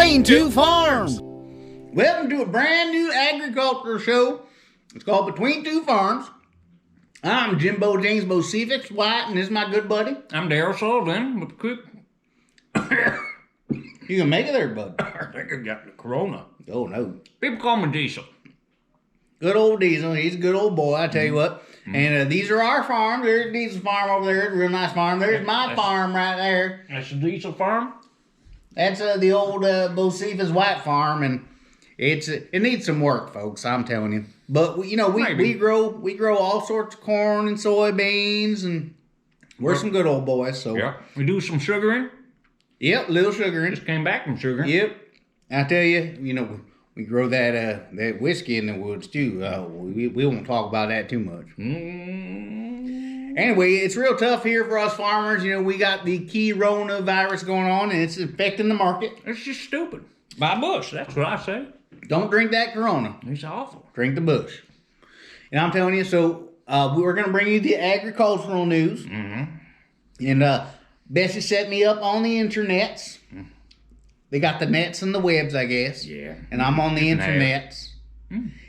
Between Two Farms. Welcome to a brand new agricultural show. It's called Between Two Farms. I'm Jimbo Jamesbo Cephas White, and this is my good buddy. I'm Daryl Sullivan with the cook. You can make it there, bud. I think I got the corona. Oh, no. People call me Diesel. Good old Diesel. He's a good old boy, I tell you what. And these are our farms. There's Diesel's farm over there. It's a real nice farm. There's my farm right there. That's the Diesel farm? That's the old Bocephus White farm, and it needs some work, folks. I'm telling you. But we grow all sorts of corn and soybeans, and we're some good old boys. So yeah, we do some sugaring. Yep, little sugaring. Just came back from sugaring. Yep, I tell you, we grow that whiskey in the woods too. We won't talk about that too much. Anyway, it's real tough here for us farmers. We got the coronavirus going on, and it's affecting the market. It's just stupid. Buy Bush, that's what I say. Don't drink that Corona. It's awful. Drink the Bush. And I'm telling you, so we're going to bring you the agricultural news. Mm-hmm. And Bessie set me up on the internets. They got the nets and the webs, I guess. Yeah. And I'm on the internets.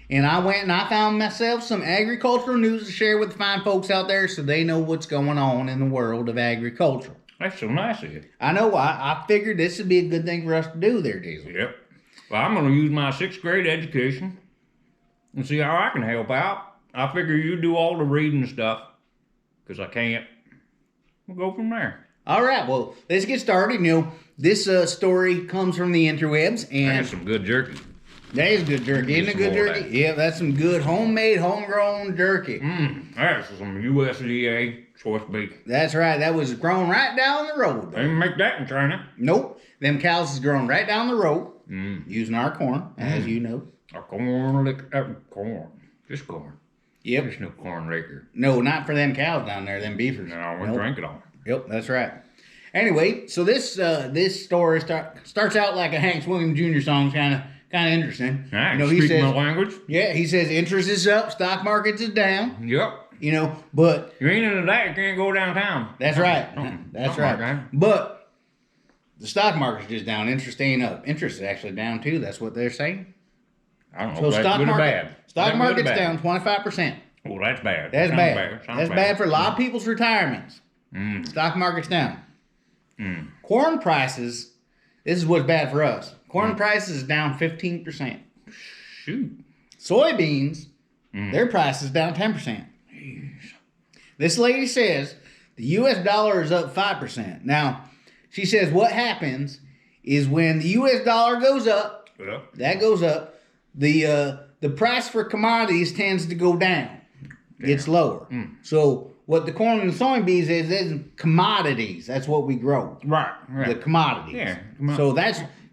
And I went and I found myself some agricultural news to share with the fine folks out there so they know what's going on in the world of agriculture. That's so nice of you. I know. I figured this would be a good thing for us to do there, Diesel. Yep. Well, I'm going to use my 6th grade education and see how I can help out. I figure you do all the reading stuff because I can't. We'll go from there. All right. Well, let's get started. This story comes from the interwebs. And that's some good jerky. That is good jerky. Isn't it good jerky? Yeah, that's some good homemade, homegrown jerky. That's some USDA choice beef. That's right. That was grown right down the road. They didn't make that in China. Nope. Them cows is grown right down the road using our corn, as you know. Our corn. Just corn. Yep. There's no corn liquor. No, not for them cows down there, them beefers. No, we drink it all. Yep, that's right. Anyway, so this story starts out like a Hank Williams Jr. song, kind of interesting. He says, my language. Yeah, he says interest is up, stock markets is down. Yep. But you ain't into that, you can't go downtown. That's right. That's right. Like but the stock market's just down. Interest ain't up. Interest is actually down too. That's what they're saying. I don't know. So stock market, bad. Stock market's down 25%. Oh, that's bad. That's bad. That's bad for a lot of people's retirements. Stock market's down. Corn prices. This is what's bad for us. Corn prices is down 15%. Shoot. Soybeans, their price is down 10%. This lady says the U.S. dollar is up 5%. Now, she says what happens is when the U.S. dollar goes up, that goes up, the price for commodities tends to go down. It's lower. So what the corn and the soybeans is commodities. That's what we grow. Right. The commodities. Yeah. So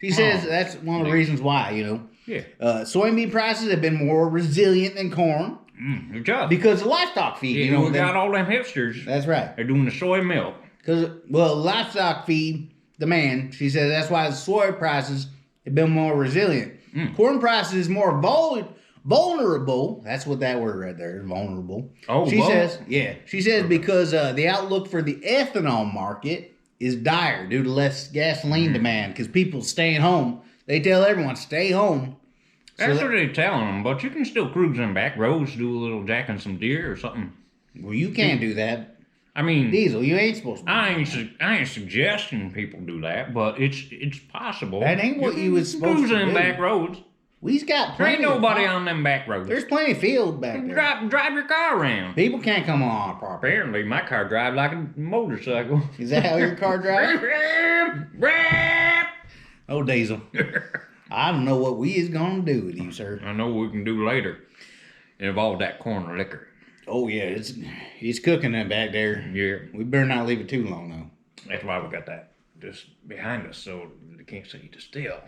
she says that's one of the reasons why, Yeah. Soybean prices have been more resilient than corn. Just. Because of livestock feed. We got all them hipsters. That's right. They're doing the soy milk. Because, livestock feed demand, she says that's why the soy prices have been more resilient. Corn prices is more vulnerable. That's what that word right there is, vulnerable. Oh, she says because the outlook for the ethanol market is dire due to less gasoline demand because people staying home. They tell everyone, stay home. That's what they're telling them, but you can still cruise in back roads, do a little jacking some deer or something. Well, you can't do that. I mean, Diesel, you ain't supposed to. I ain't suggesting people do that, but it's possible. That ain't what you was supposed to do. Cruise in back roads. We've got plenty. There ain't nobody on them back roads. There's plenty of field back there. Drive your car around. People can't come on our property. Apparently, my car drives like a motorcycle. Is that how your car drives? Oh, Diesel. I don't know what we is going to do with you, sir. I know what we can do later. Involve that corn liquor. Oh, yeah. He's cooking that back there. Yeah. We better not leave it too long, though. That's why we got that just behind us so they can't see you to steal.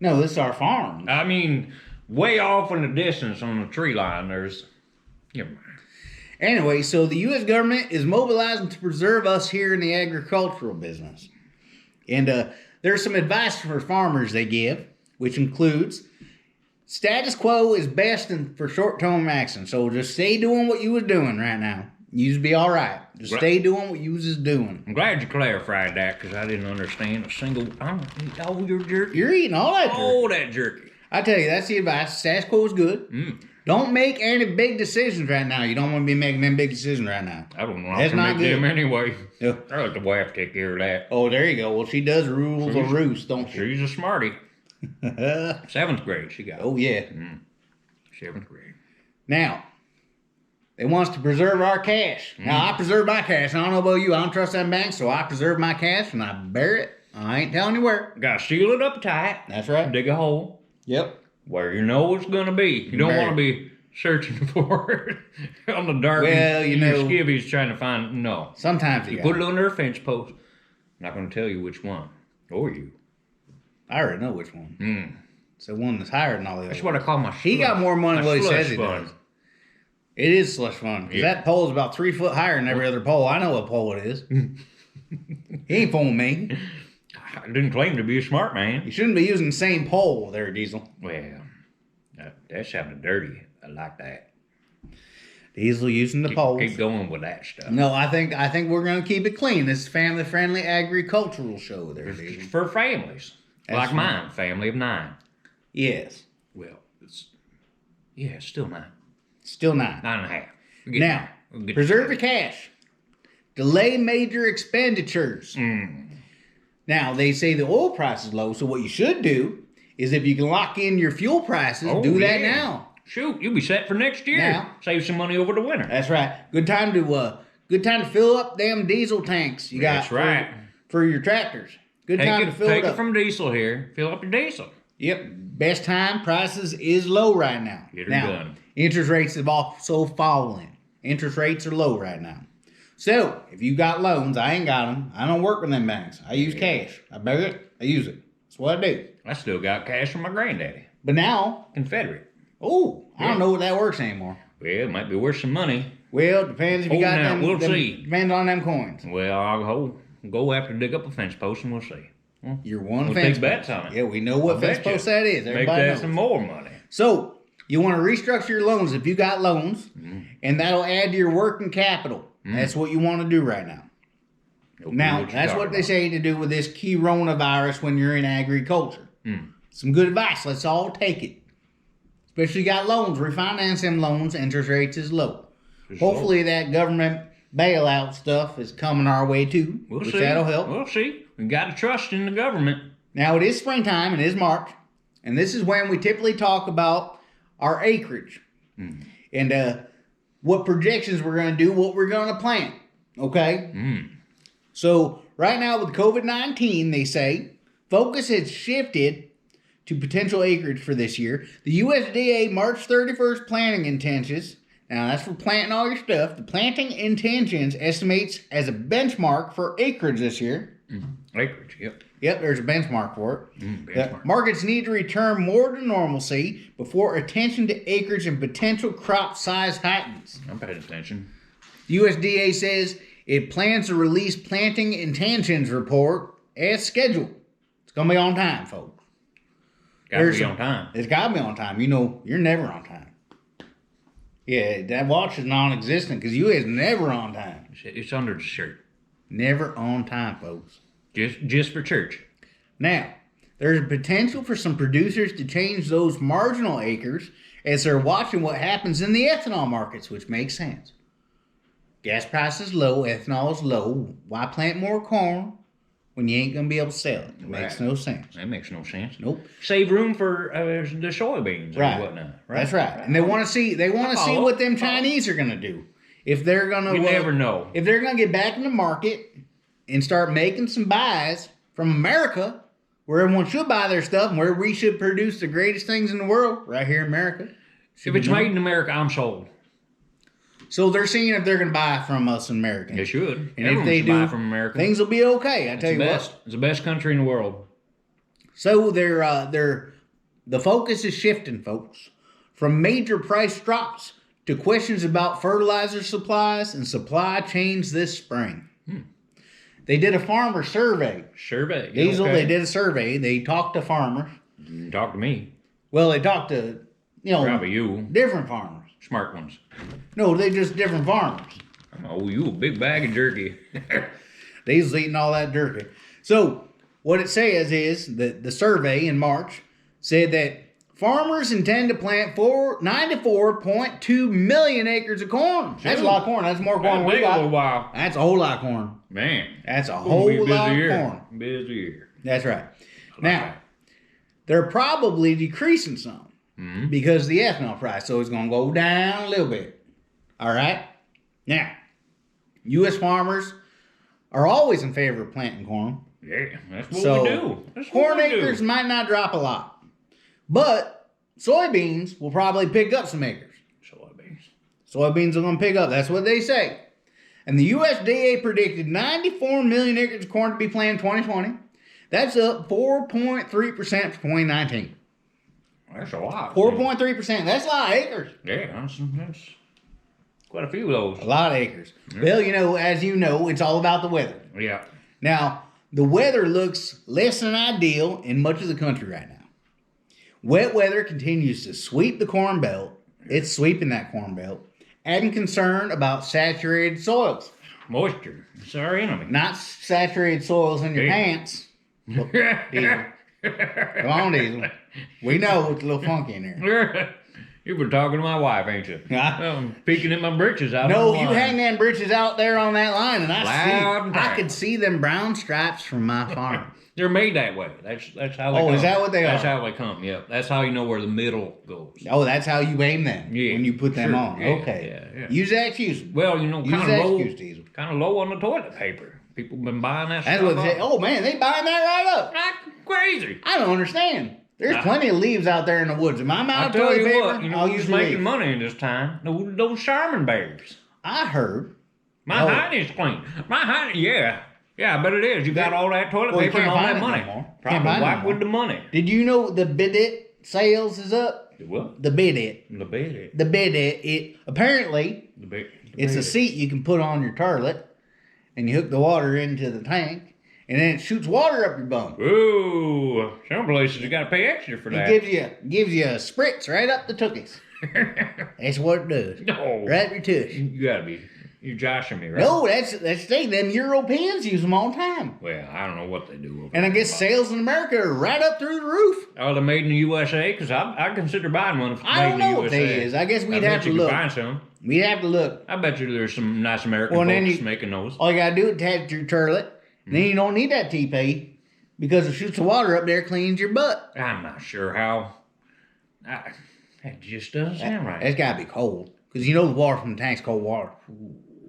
No, this is our farm. I mean, way off in the distance on the tree line, there's... Never mind. Anyway, so the U.S. government is mobilizing to preserve us here in the agricultural business. And there's some advice for farmers they give, which includes status quo is best for short-term action. So just stay doing what you was doing right now. You'd be all right. Just stay doing what you was just doing. I'm glad you clarified that because I didn't understand a single. Oh, your jerky. You're eating all that jerky. All that jerky. I tell you, that's the advice. Status quo is good. Don't make any big decisions right now. You don't want to be making them big decisions right now. I don't know how to make them anyway. Yeah. I let the wife take care of that. Oh, there you go. Well, she does rule the roost, don't she? She's a smarty. 7th grade she got. Oh, yeah. 7th grade. Now, they want us to preserve our cash. Now, I preserve my cash. I don't know about you. I don't trust that bank, so I preserve my cash and I bury it. I ain't telling you where. Got to seal it up tight. That's right. Dig a hole. Yep. Where you know it's going to be. You don't want to be searching for it on the dark. Well, you know. Your skivvies trying to find. No. Sometimes you put it under a fence post. I'm not going to tell you which one. Or you. I already know which one. It's the one that's higher than all the others. That's what I call my slush. He got more money than what he says he does. It is slush fund. Because that pole is about 3 foot higher than every other pole. I know what pole it is. He ain't fooling me. I didn't claim to be a smart man. You shouldn't be using the same pole there, Diesel. Well, that's sounding dirty. I like that. Diesel using the poles. Keep going with that stuff. No, I think we're going to keep it clean. This is a family-friendly agricultural show there, Diesel. For families. That's like mine, family of 9. Yes. Well, it's still 9. Still 9. 9.5. Now, preserve your cash. Delay major expenditures. Now, they say the oil price is low, so what you should do is if you can lock in your fuel prices, do that now. Shoot, you'll be set for next year. Now, save some money over the winter. That's right. Good time to fill up them diesel tanks you got. That's right. For your tractors. Good time to fill it up. Take it from diesel here. Fill up your diesel. Yep. Best time. Prices is low right now. Get her done. Interest rates have also fallen. Interest rates are low right now. So, if you got loans, I ain't got them. I don't work with them banks. I use cash. I bury it. I use it. That's what I do. I still got cash from my granddaddy. But now... Confederate. Oh, I don't know what that works anymore. Well, it might be worth some money. Well, it depends if you got them. We'll see. Depends on them coins. Well, I'll go after dig up a fence post and we'll see. You're one we'll fence take bets on it. Yeah, we know what fence post that is. Everybody Make that knows. some more money. So, you want to restructure your loans if you got loans, and that'll add to your working capital. That's what you want to do right now. Now, that's what they say to do with this coronavirus when you're in agriculture. Some good advice. Let's all take it. Especially you got loans. Refinance them loans. Interest rates is low. Hopefully that government bailout stuff is coming our way too. We'll see. That'll help. We'll see. We got to trust in the government. Now, it is springtime. It is March. And this is when we typically talk about our acreage. And what projections we're going to do, what we're going to plant. Okay? So, right now with COVID-19, they say, focus has shifted to potential acreage for this year. The USDA March 31st planting intentions, now that's for planting all your stuff, the planting intentions estimates as a benchmark for acreage this year. Acreage, yep. Yep, there's a benchmark for it. Markets need to return more to normalcy before attention to acreage and potential crop size heightens. I'm paying attention. The USDA says it plans to release planting intentions report as scheduled. It's going to be on time, folks. Got to be on time. It's got to be on time. You know, you're never on time. Yeah, that watch is non-existent because you is never on time. It's under the shirt. Never on time, folks. Just for church. Now, there's potential for some producers to change those marginal acres as they're watching what happens in the ethanol markets, which makes sense. Gas price is low, ethanol is low. Why plant more corn when you ain't going to be able to sell it? It makes no sense. That makes no sense. Nope. Save room for the soybeans and whatnot. Right? That's right. And they want to see what them Chinese are going to do. If they're going to... You never know. If they're going to get back in the market and start making some buys from America, where everyone should buy their stuff and where we should produce the greatest things in the world, right here in America. If it's made in America, I'm sold. So they're seeing if they're going to buy from us Americans. They should. And if they do, buy from America, things will be okay. I tell you what. It's the best country in the world. So the focus is shifting, folks, from major price drops to questions about fertilizer supplies and supply chains this spring. They did a farmer survey. Diesel, they did a survey. They talked to farmers. You talk to me. Well, they talked to, probably you. Different farmers. Smart ones. No, they just different farmers. Oh, you a big bag of jerky. Diesel's eating all that jerky. So what it says is that the survey in March said that farmers intend to plant 94.2 million acres of corn. That's a lot of corn. That's more corn than we got. A while. That's a whole lot of corn. Man. That's a whole lot of corn. Busy year. That's right. Now, they're probably decreasing some because the ethanol price. So it's going to go down a little bit. All right? Now, U.S. farmers are always in favor of planting corn. Yeah, that's what we do. That's corn acres might not drop a lot. But soybeans will probably pick up some acres. Soybeans are going to pick up. That's what they say. And the USDA predicted 94 million acres of corn to be planted in 2020. That's up 4.3% from 2019. That's a lot. 4.3%. That's a lot of acres. Yeah, that's quite a few of those. A lot of acres. Yeah. Well, as you know, it's all about the weather. Yeah. Now, the weather looks less than ideal in much of the country right now. Wet weather continues to sweep the Corn Belt. It's sweeping that Corn Belt. Adding concern about saturated soils. Moisture. It's our enemy. Not saturated soils in your pants. Diesel. Come on, Diesel. We know it's a little funky in there. You've been talking to my wife, ain't you? I'm peeking at my britches out. No, you hang them britches out there on that line, and I could see them brown stripes from my farm. They're made that way. That's how they come. Oh, is that what they are? That's how they come, yep. That's how you know where the middle goes. Oh, that's how you aim them when you put them on. Yeah, okay. Yeah. Use that excuse. Well, kind of low on the toilet paper. People been buying that That's stuff. What they say. Oh, man, they buying that right up. Like crazy. I don't understand. There's plenty of leaves out there in the woods. Am I out of toilet paper? I'll use making money in this time. Those Charmin bears. I heard. My hiney's clean. My hiney, yeah. Yeah, I bet it is. You got all that toilet paper and all that money. Probably wipe with the money. Did you know the bidet sales is up? The what? The bidet. The bidet. The bidet. It apparently it's a seat you can put on your toilet, and you hook the water into the tank, and then it shoots water up your bum. Ooh, some places you got to pay extra for that. It gives you a spritz right up the tookies. That's what it does. No, right up your tush. You gotta be. You're joshing me, right? No, that's the thing. Them Europeans use them all the time. Well, I don't know what they do. And I guess sales in America are right up through the roof. Oh, they're made in the USA? Because I consider buying one if it's made in the USA. I don't know what they is. I guess we'd have to look. Find some. We'd have to look. I bet you there's some nice American folks making those. All you got to do is attach your toilet. And then you don't need that TP because it shoots the water up there, cleans your butt. I'm not sure how. That just doesn't sound right. It's got to be cold. Because you know the water from the tank's cold water.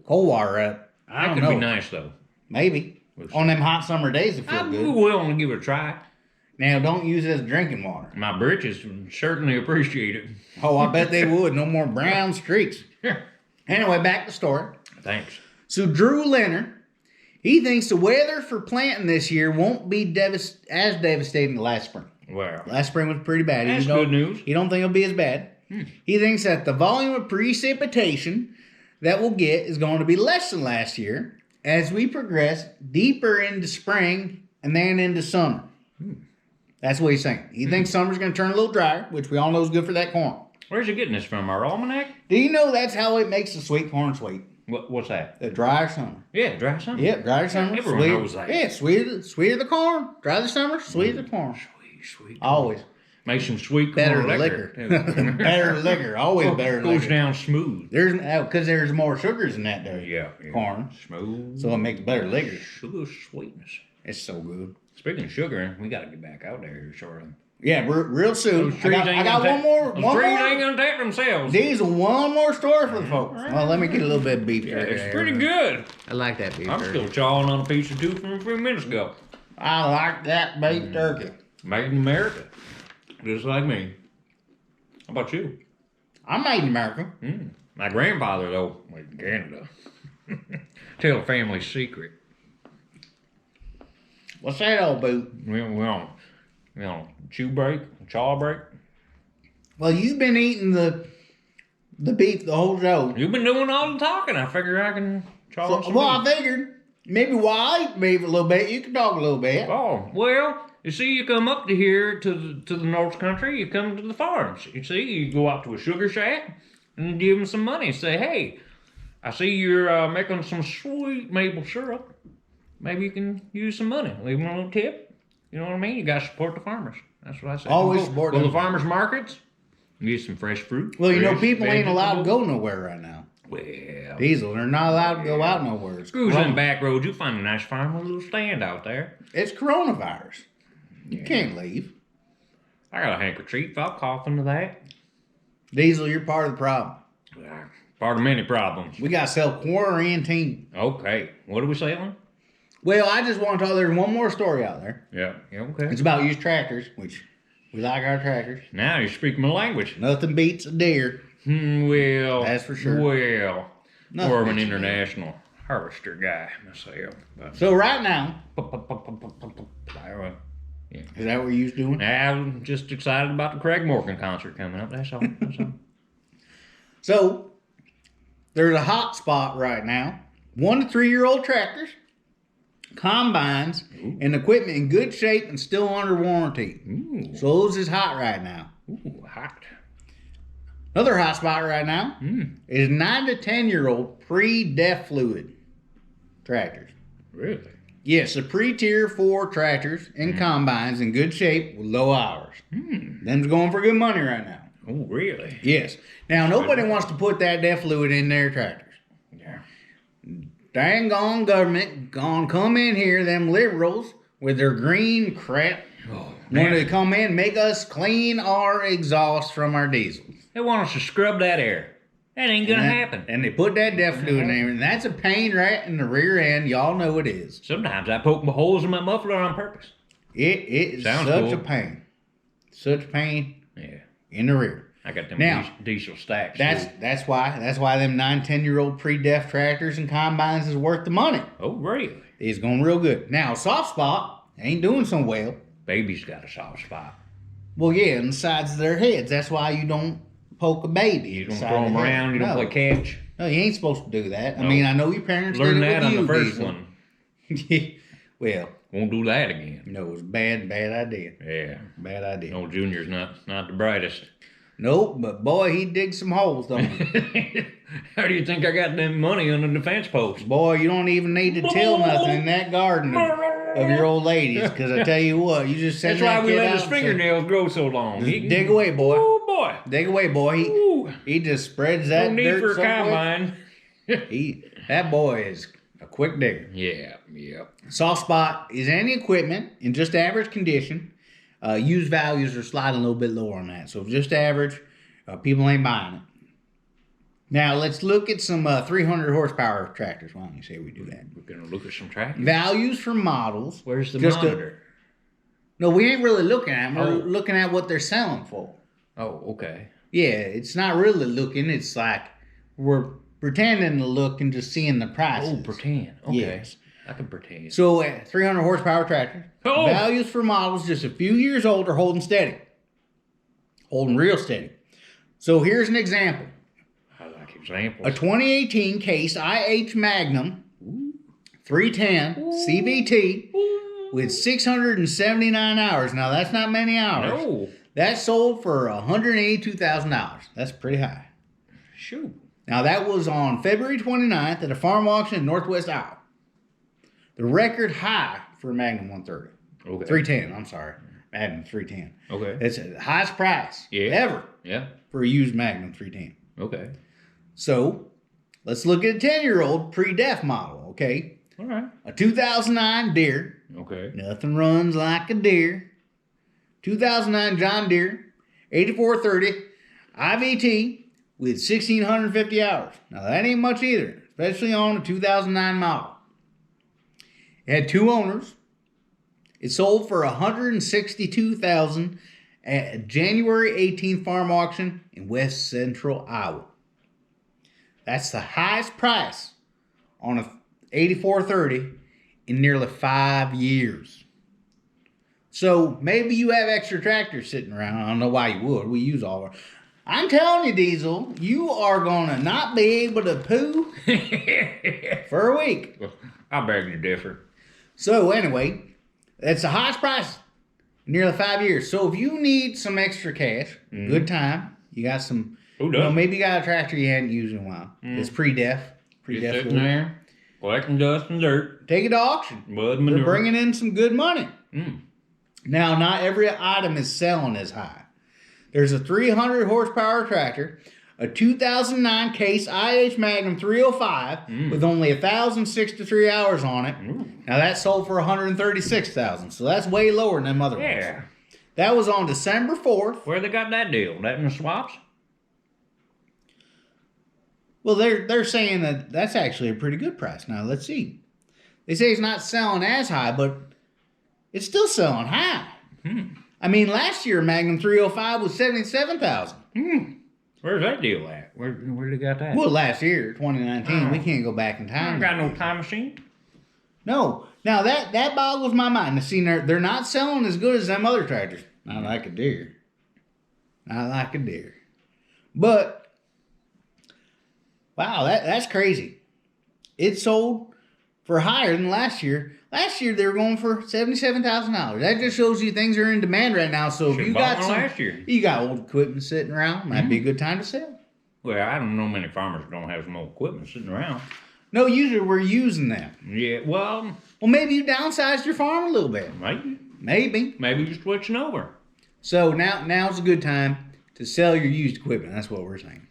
Cold water up. I don't know. That could be nice, though. Maybe. On them hot summer days, it feels good. I'm willing to give it a try. Now, don't use it as drinking water. My britches would certainly appreciate it. Oh, I bet they would. No more brown streaks. Anyway, back to the story. Thanks. So, Drew Leonard, he thinks the weather for planting this year won't be as devastating as last spring. Well, last spring was pretty bad. That's good news. He don't think it'll be as bad. He thinks that the volume of precipitation that we'll get is going to be less than last year as we progress deeper into spring and then into summer. That's what he's saying. He thinks summer's going to turn a little drier, which we all know is good for that corn. Where's he getting this from? Our almanac? Do you know that's how it makes the sweet corn sweet? What's that? The drier summer. Yeah, dry summer. Yeah, drier summer. Everyone knows that. Yeah, sweeter the corn. Dry the summer, sweeter the corn. Sweet. Always. Makes some sweet better corn liquor. Better liquor. Always better liquor. Goes down smooth. Because there's more sugars in that corn. Smooth. So it makes better liquor. Sugar sweetness. It's so good. Speaking of sugar, we got to get back out there shortly. Yeah, real soon. I got one more. Those trees ain't gonna take themselves. Diesel, one more story for the folks. Well, let me get a little bit of beef jerky. It's pretty good. I like that beef jerky. I'm still chawing on a piece of 2 from a few minutes ago. I like that beef jerky. Made in America. Just like me. How about you? I'm made in America. My grandfather, though, was in Canada. Tell a family secret. What's that, old boot? We on chaw break. Well, you've been eating the beef the whole show. You've been doing all the talking. I figure I can chaw some beef. I figured maybe while I eat beef a little bit, you can talk a little bit. Oh, well... You see, you come up to here to the North Country, you come to the farms. You see, you go out to a sugar shack and give them some money. Say, hey, I see you're making some sweet maple syrup. Maybe you can use some money. Leave them a little tip. You know what I mean? You got to support the farmers. That's what I say. Always support them. them. The farmers markets. Get some fresh fruit. Well, you know, fresh people ain't allowed to vegetables. go nowhere right now. Well, Diesel, they're not allowed to go out nowhere. It's Screws in back roads. You'll find a nice farm with a little stand out there. It's coronavirus. You can't leave. I got a handkerchief. I'll cough into that. Diesel, you're part of the problem. Part of many problems. We got to sell quarantine. Okay. What are we selling? Well, I just want to tell there's one more story out there. Yeah. Okay. It's about used tractors, which we like our tractors. Now you speak my language. Nothing beats a deer. Well. That's for sure. Well. Nothing More of an beats a deer. international harvester guy myself. But So right now, yeah. is that what you was doing? I'm just excited about the Craig Morgan concert coming up. That's all. That's all. So there's a hot spot right now. 1 to 3 year old tractors, combines, and equipment in good shape and still under warranty. Ooh. So those is hot right now. Ooh, hot. Another hot spot right now is 9 to 10 year old pre-def fluid tractors. Really? Yes, the pre-tier 4 tractors and combines in good shape with low hours. Them's going for good money right now. Oh, really? Yes. Now, nobody wants to put that def fluid in their tractors. Yeah. Dang gone government gonna come in here, them liberals, with their green crap. Oh, Want to man. come in, make us clean our exhaust from our diesels. They want us to scrub that air. That ain't gonna happen. And they put that def fluid in there, and that's a pain right in the rear end. Y'all know it is. Sometimes I poke my holes in my muffler on purpose. It is Sounds such cool. a pain. Such a pain Yeah. in the rear. I got them Now, diesel stacks. That's too. why them 9, 10-year-old pre-def tractors and combines is worth the money. Oh, really? It's going real good. Now, soft spot ain't doing so well. Baby's got a soft spot. Well, yeah, on the sides of their heads. That's why you don't poke a baby. You in the don't side throw of them the head. around. You don't No. play catch. No, you ain't supposed to do that. I No. mean, I know your parents Learn did it that with on you, the first Diesel. one. Well, Won't do that again. no, it was bad idea. Yeah. Bad idea. Old Junior's not the brightest. Nope, but boy, he digs some holes, don't he? How do you think I got them money on the defense post? Boy, you don't even need to till nothing in that garden of your old ladies, because I tell you what, you just send That's why that we kid let out his and say, fingernails grow so long. He can- dig away, boy. Oh boy. Dig away, boy. Ooh. He just spreads that No need dirt for a so quick. combine. That boy is a quick digger. Yeah. Soft spot is any equipment in just average condition. Used values are sliding a little bit lower on that. So if just average, people ain't buying it. Now let's look at some 300 horsepower tractors. Why don't you say we do that? We're gonna look at some tractors. Values for models. Where's the Just monitor? No, we ain't really looking at them. We're Oh. looking at what they're selling for. Oh, okay. Yeah, it's not really looking. It's like we're pretending to look and just seeing the prices. Oh, pretend. Okay. Yes. I can pretend. So 300 horsepower tractor. Oh. Values for models just a few years old are holding steady. Holding real steady. So here's an example. I like examples. A 2018 Case IH Magnum 310 CVT with 679 hours. Now that's not many hours. No. That sold for $182,000. That's pretty high. Shoot. Now that was on February 29th at a farm auction in Northwest Iowa. The record high for a Magnum 130. Okay. 310, I'm sorry. Magnum 310. Okay. It's the highest price Yeah. ever Yeah. for a used Magnum 310. Okay. So let's look at a 10-year-old pre-def model, okay? All right. A 2009 Deere. Okay. Nothing runs like a deer. 2009 John Deere 8430 IVT with 1,650 hours. Now that ain't much either, especially on a 2009 model. It had 2 owners. It sold for $162,000 at a January 18th farm auction in West Central Iowa. That's the highest price on a 8430 in nearly 5 years. So maybe you have extra tractors sitting around. I don't know why you would. We use all of our. I'm telling you, Diesel, you are going to not be able to poo for a week. I beg to differ. So anyway, that's the highest price in nearly 5 years. So if you need some extra cash, good time. You got some, Who you know, doesn't? maybe you got a tractor you hadn't used in a while. It's pre-def. Pretty Just sitting definitely. there, collecting dust and dirt, Take it to auction. mud and manure. They're bringing in some good money. Mm. Now, not every item is selling as high. There's a 300 horsepower tractor, a 2009 Case IH Magnum 305 with only 1,063 hours on it. Ooh. Now that sold for 136,000, so that's way lower than them other ones. Yeah. That was on December 4th. Where they got that deal? That in the swaps? Well, they're saying that that's actually a pretty good price. Now let's see. They say it's not selling as high, but it's still selling high. I mean, last year Magnum 305 was 77,000. Where's that deal at? Where they got that? Well, last year, 2019, we can't go back in I time. ain't got no time machine. No. Now that boggles my mind. See, they're not selling as good as them other tractors. Not like a deer. Not like a deer. But wow, that's crazy. It sold for higher than last year. Last year they were going for $77,000. That just shows you things are in demand right now. So if Should've you bought got one some, last year. you got old equipment sitting around, might be a good time to sell. Well, I don't know many farmers don't have some old equipment sitting around. No, usually we're using them. Yeah, well, Maybe you downsized your farm a little bit. maybe Maybe. you're switching over. So now's a good time to sell your used equipment. That's what we're saying.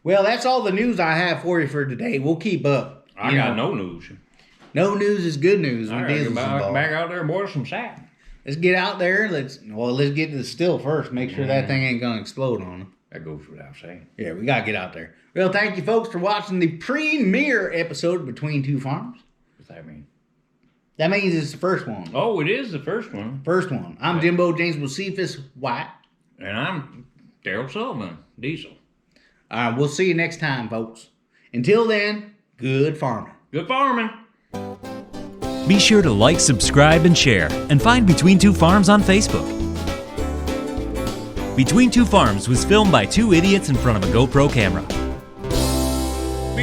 Well, that's all the news I have for you for today. We'll keep up. I got no news. No news is good news All when right, diesel's involved. back out there and boil some sap. Let's get out there. Let's get to the still first. Make sure that thing ain't gonna explode on them. That goes without saying. Yeah, we gotta get out there. Well, thank you folks for watching the premiere episode of Between Two Farms. What's that mean? That means it's the first one. Oh, it is the first one. First one. I'm Jimbo James Josephus White. And I'm Daryl Sullivan, Diesel. All right, we'll see you next time, folks. Until then, good farming. Good farming. Be sure to like, subscribe, and share, and find Between Two Farms on Facebook. Between Two Farms was filmed by two idiots in front of a GoPro camera.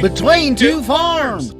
Between Two Farms.